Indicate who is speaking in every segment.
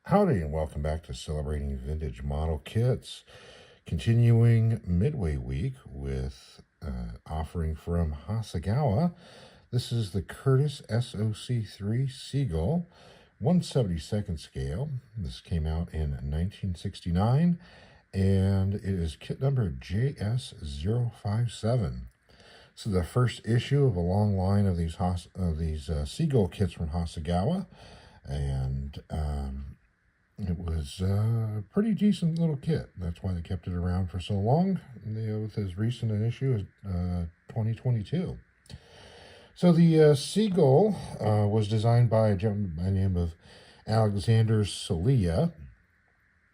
Speaker 1: Howdy and welcome back to Celebrating Vintage Model Kits. Continuing Midway week with offering from Hasegawa. This is the Curtis SOC-3 Seagull, 1/72nd scale. This came out in 1969 and it is kit number JS057. So the first issue of a long line of these Seagull kits from Hasegawa, and it was a pretty decent little kit. That's why they kept it around for so long, with as recent an issue as 2022. So the Seagull was designed by a gentleman by the name of Alexander Solia.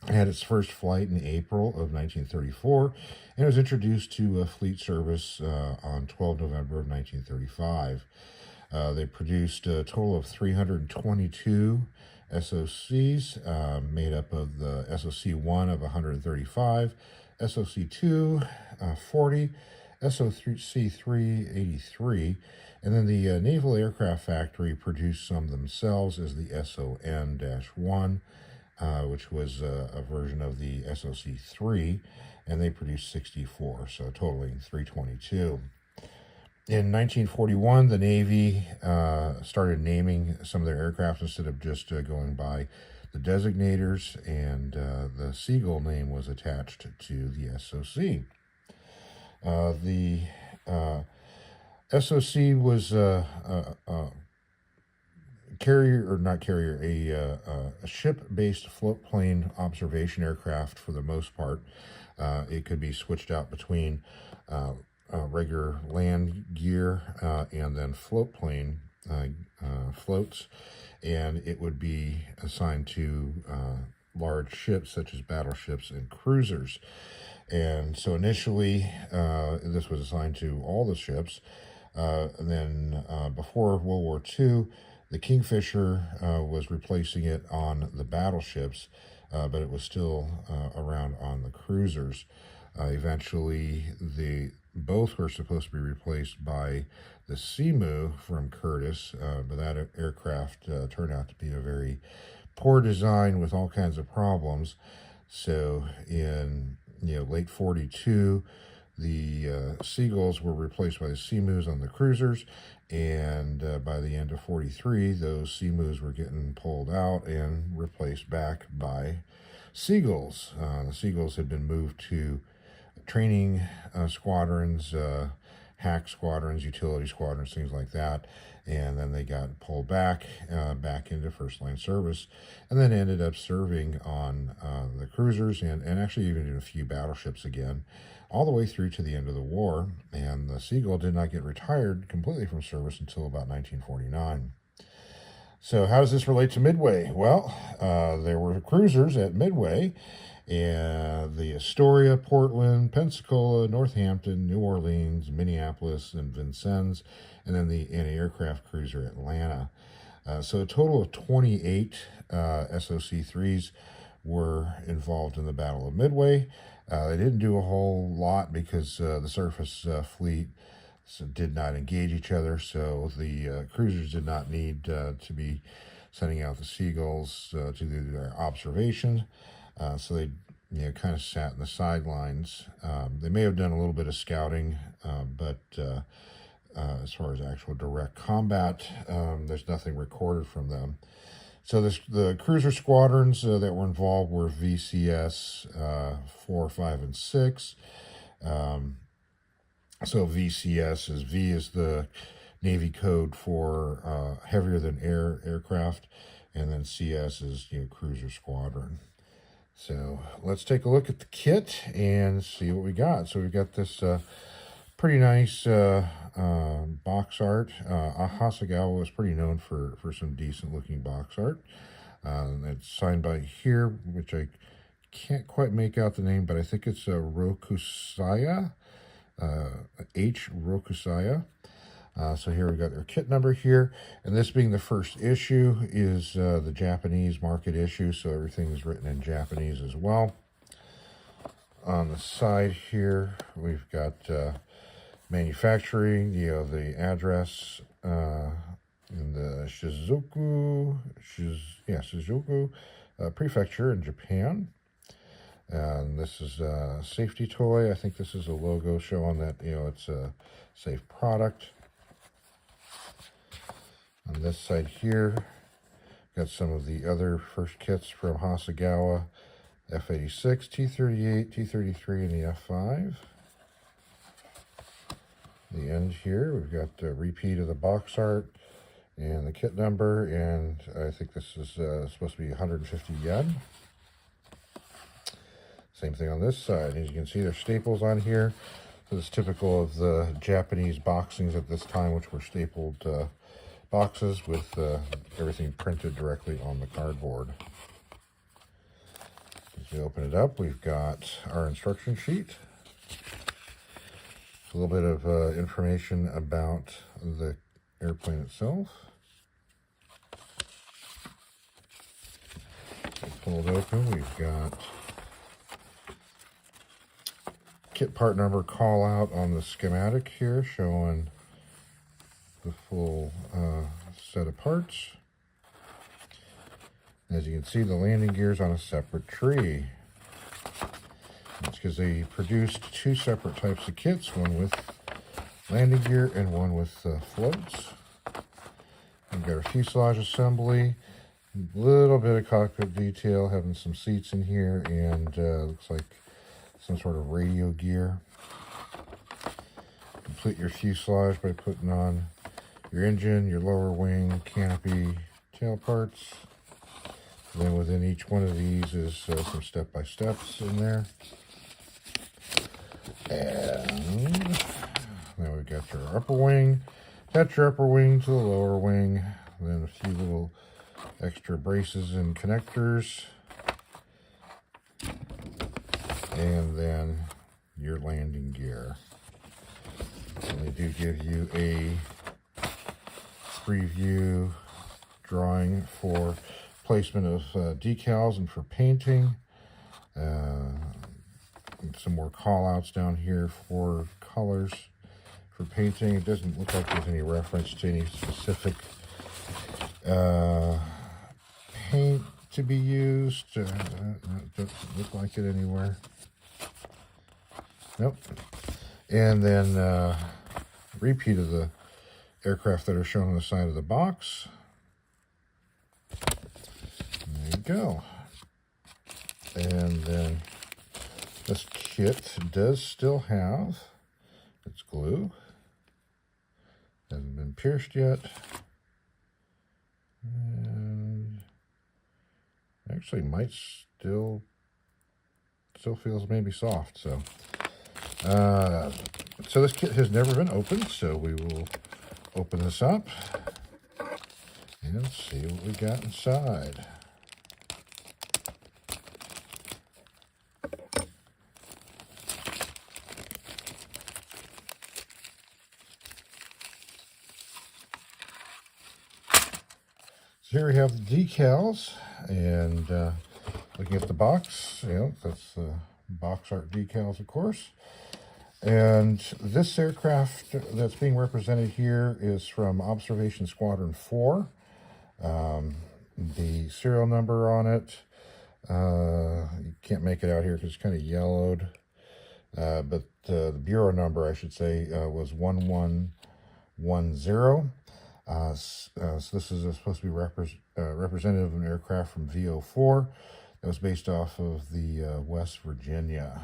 Speaker 1: It had its first flight in April of 1934, and was introduced to fleet service on 12 November of 1935. They produced a total of 322 SOCs, made up of the SOC-1 of 135, SOC-2, 40, SOC-3, 83, and then the Naval Aircraft Factory produced some themselves as the SON-1, which was a version of the SOC-3, and they produced 64, so totaling 322. In 1941, the Navy started naming some of their aircraft instead of just going by the designators, and the Seagull name was attached to the SOC. The SOC was a carrier, or not carrier, a ship-based float plane observation aircraft for the most part. It could be switched out between regular land gear and then float plane floats, and it would be assigned to large ships such as battleships and cruisers. And so initially this was assigned to all the ships, and then before World War II, the Kingfisher was replacing it on the battleships, but it was still around on the cruisers. Eventually, both were supposed to be replaced by the Seamu from Curtis, but that aircraft turned out to be a very poor design with all kinds of problems. So in late 42, the Seagulls were replaced by the Seamus on the cruisers, and by the end of 43, those Seamus were getting pulled out and replaced back by Seagulls. The Seagulls had been moved to training squadrons, hack squadrons, utility squadrons, things like that, and then they got pulled back into first line service, and then ended up serving on the cruisers and actually even in a few battleships again, all the way through to the end of the war. And the Seagull did not get retired completely from service until about 1949. So how does this relate to Midway? Well, there were cruisers at Midway, and the Astoria, Portland, Pensacola, Northampton, New Orleans, Minneapolis, and Vincennes, and then the anti-aircraft cruiser Atlanta. So a total of 28 SOC-3s were involved in the Battle of Midway. They didn't do a whole lot because the surface fleet did not engage each other, so the cruisers did not need to be sending out the Seagulls to do their observations. So they kind of sat in the sidelines. They may have done a little bit of scouting, but as far as actual direct combat, there's nothing recorded from them. So the cruiser squadrons that were involved were VCS 4, 5, and 6. So VCS is V is the Navy code for heavier than air aircraft, and then CS is cruiser squadron. So let's take a look at the kit and see what we got. So we've got this pretty nice box art. Hasegawa was pretty known for some decent looking box art. It's signed by here, which I can't quite make out the name, but I think it's Rokusaya, H. Rokusaya. So here we've got their kit number here, and this being the first issue is the Japanese market issue, so everything is written in Japanese as well. On the side here, we've got manufacturing, the address, and the Shizuoka Suzuku Prefecture in Japan. And this is a safety toy. I think this is a logo showing that, it's a safe product. On this side here, got some of the other first kits from Hasegawa, F86, T38, T33, and the F5. The end here, we've got a repeat of the box art and the kit number, and I think this is supposed to be 150 yen. Same thing on this side. As you can see, there's staples on here. So it's typical of the Japanese boxings at this time, which were stapled boxes with everything printed directly on the cardboard. As we open it up, we've got our instruction sheet. A little bit of information about the airplane itself. Pull it open, we've got kit part number call out on the schematic here, showing the full set of parts. As you can see, the landing gear is on a separate tree. That's because they produced two separate types of kits, one with landing gear and one with floats. We've got our fuselage assembly, a little bit of cockpit detail, having some seats in here, and looks like some sort of radio gear. Complete your fuselage by putting on your engine, your lower wing, canopy, tail parts. And then within each one of these is some step-by-steps in there. And then we've got your upper wing. Attach your upper wing to the lower wing. Then a few little extra braces and connectors. And then your landing gear. And they do give you a preview drawing for placement of decals and for painting. Some more call outs down here for colors for painting. It doesn't look like there's any reference to any specific paint to be used. It doesn't look like it anywhere. Nope. And then repeat of the aircraft that are shown on the side of the box. There you go. And then this kit does still have its glue. Hasn't been pierced yet. And actually might still feels maybe soft. So this kit has never been opened, so we will open this up and see what we got inside. So here we have the decals, and looking at the box, that's the box art decals, of course. And this aircraft that's being represented here is from Observation Squadron 4. The serial number on it, you can't make it out here because it's kind of yellowed. But the bureau number, I should say, was 1110. So this is supposed to be representative of an aircraft from VO4 that was based off of the West Virginia.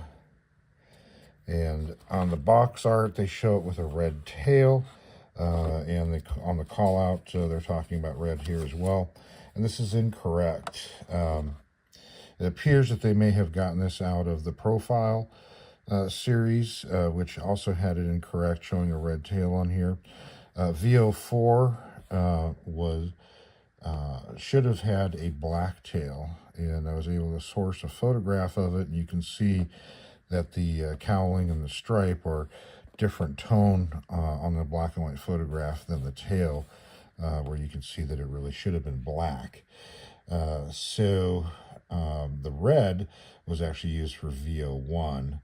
Speaker 1: And on the box art, they show it with a red tail. And on the call out, they're talking about red here as well. And this is incorrect. It appears that they may have gotten this out of the profile series, which also had it incorrect, showing a red tail on here. VO4 should have had a black tail, and I was able to source a photograph of it, and you can see that the cowling and the stripe are different tone on the black and white photograph than the tail, where you can see that it really should have been black. So the red was actually used for VO1,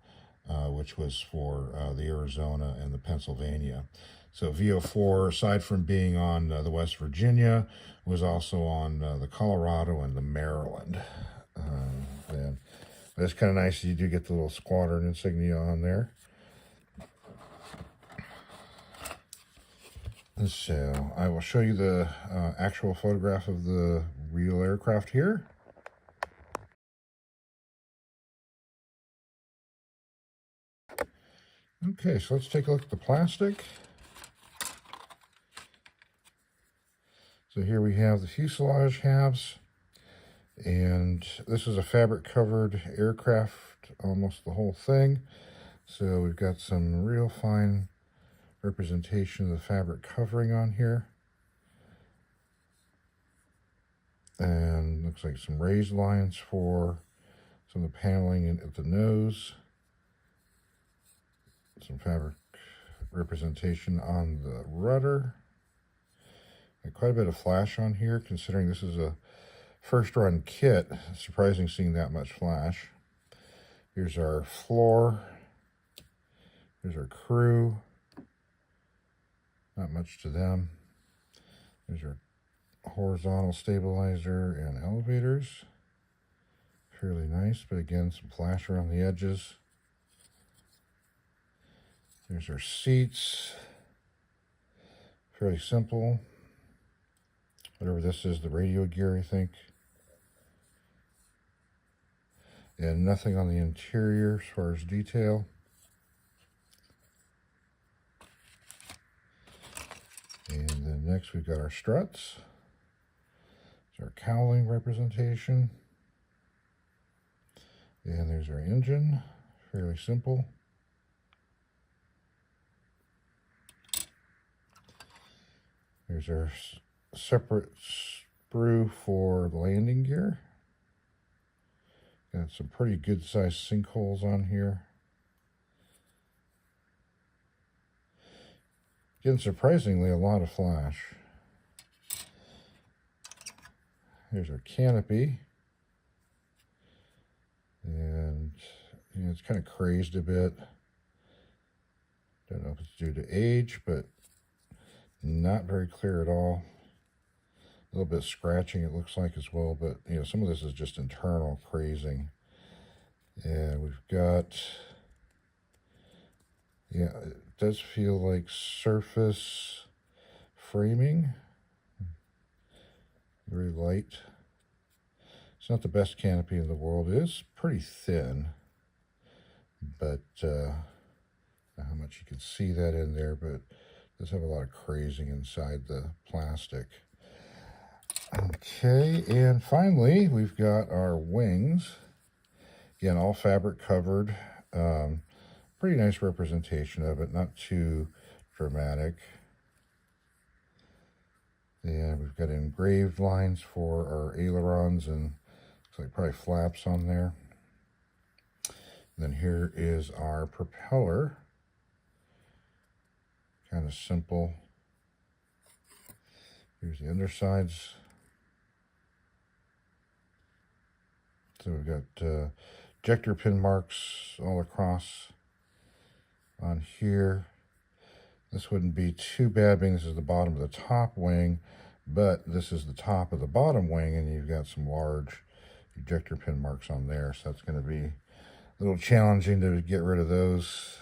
Speaker 1: which was for the Arizona and the Pennsylvania. So VO4, aside from being on the West Virginia, was also on the Colorado and the Maryland. And it's kind of nice that you do get the little squadron insignia on there. And so I will show you the actual photograph of the real aircraft here. Okay, so let's take a look at the plastic. So here we have the fuselage halves, and this is a fabric covered aircraft, almost the whole thing. So we've got some real fine representation of the fabric covering on here. And looks like some raised lines for some of the paneling at the nose. Some fabric representation on the rudder. And quite a bit of flash on here, considering this is a first run kit. Surprising seeing that much flash. Here's our floor. Here's our crew. Not much to them. There's our horizontal stabilizer and elevators. Fairly nice, but again, some flash around the edges. There's our seats. Fairly simple. Whatever this is, the radio gear, I think. And nothing on the interior as far as detail. And then next we've got our struts. There's our cowling representation. And there's our engine. Fairly simple. There's our separate sprue for the landing gear. Got some pretty good sized sinkholes on here. Again, surprisingly, a lot of flash. Here's our canopy. And it's kind of crazed a bit. Don't know if it's due to age, but not very clear at all. A little bit scratching it looks like as well, but some of this is just internal crazing. And we've got, it does feel like surface framing. Very light. It's not the best canopy in the world. It is pretty thin, but I don't know how much you can see that in there, but it does have a lot of crazing inside the plastic. Okay, and finally, we've got our wings. Again, all fabric covered. Pretty nice representation of it, not too dramatic. And we've got engraved lines for our ailerons and looks like probably flaps on there. And then here is our propeller. Kind of simple. Here's the undersides. So we've got ejector pin marks all across on here. This wouldn't be too bad being this is the bottom of the top wing, but this is the top of the bottom wing, and you've got some large ejector pin marks on there, so that's going to be a little challenging to get rid of those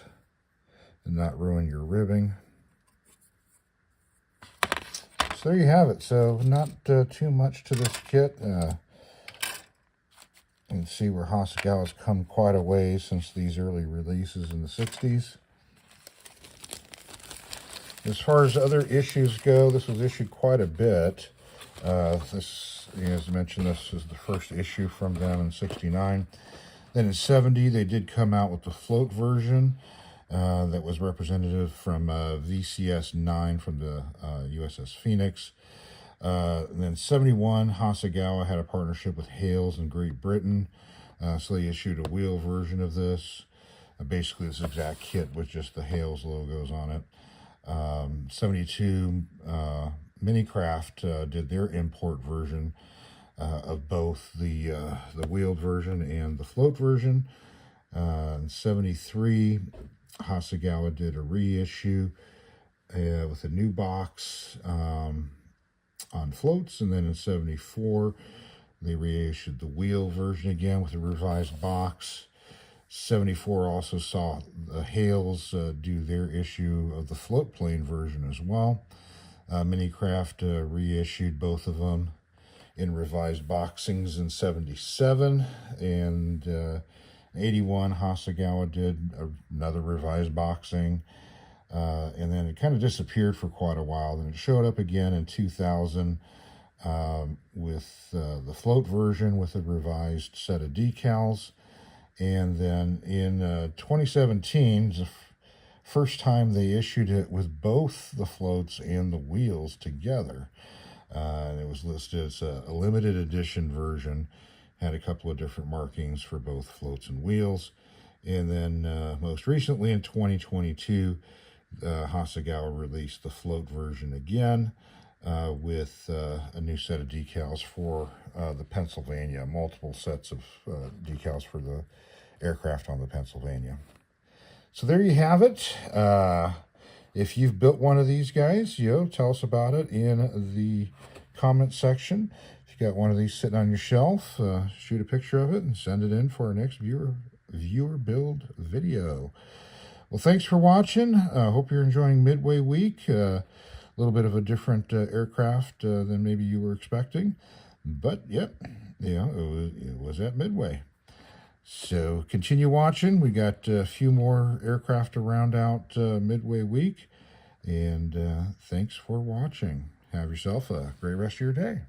Speaker 1: and not ruin your ribbing. So there you have it. So not too much to this kit. You can see where Hasegawa's come quite a ways since these early releases in the 60s. As far as other issues go, this was issued quite a bit. This, as I mentioned, this is the first issue from them in 69. Then in 70, they did come out with the float version that was representative from VCS 9 from the USS Phoenix. And then 71, Hasegawa had a partnership with Hales in Great Britain. So they issued a wheel version of this. Basically this exact kit with just the Hales logos on it. 72, Minicraft did their import version of both the wheeled version and the float version. In 73, Hasegawa did a reissue with a new box on floats, and then in 74 they reissued the wheel version again with a revised box. 74 also saw the Hales do their issue of the float plane version as well. Minicraft reissued both of them in revised boxings in 77, and 81 Hasegawa did another revised boxing, and then it kind of disappeared for quite a while. Then it showed up again in 2000 with the float version with a revised set of decals. And then in 2017, the first time they issued it with both the floats and the wheels together. And it was listed as a limited edition version, had a couple of different markings for both floats and wheels. And then most recently in 2022, Hasegawa released the float version again with a new set of decals for the Pennsylvania, multiple sets of decals for the aircraft on the Pennsylvania. So there you have it. If you've built one of these guys, tell us about it in the comment section. If you got one of these sitting on your shelf, shoot a picture of it and send it in for our next viewer build video. Well, thanks for watching. Hope you're enjoying Midway Week. A little bit of a different aircraft than maybe you were expecting. But, yep, it was at Midway. So continue watching. We got a few more aircraft to round out Midway Week. And thanks for watching. Have yourself a great rest of your day.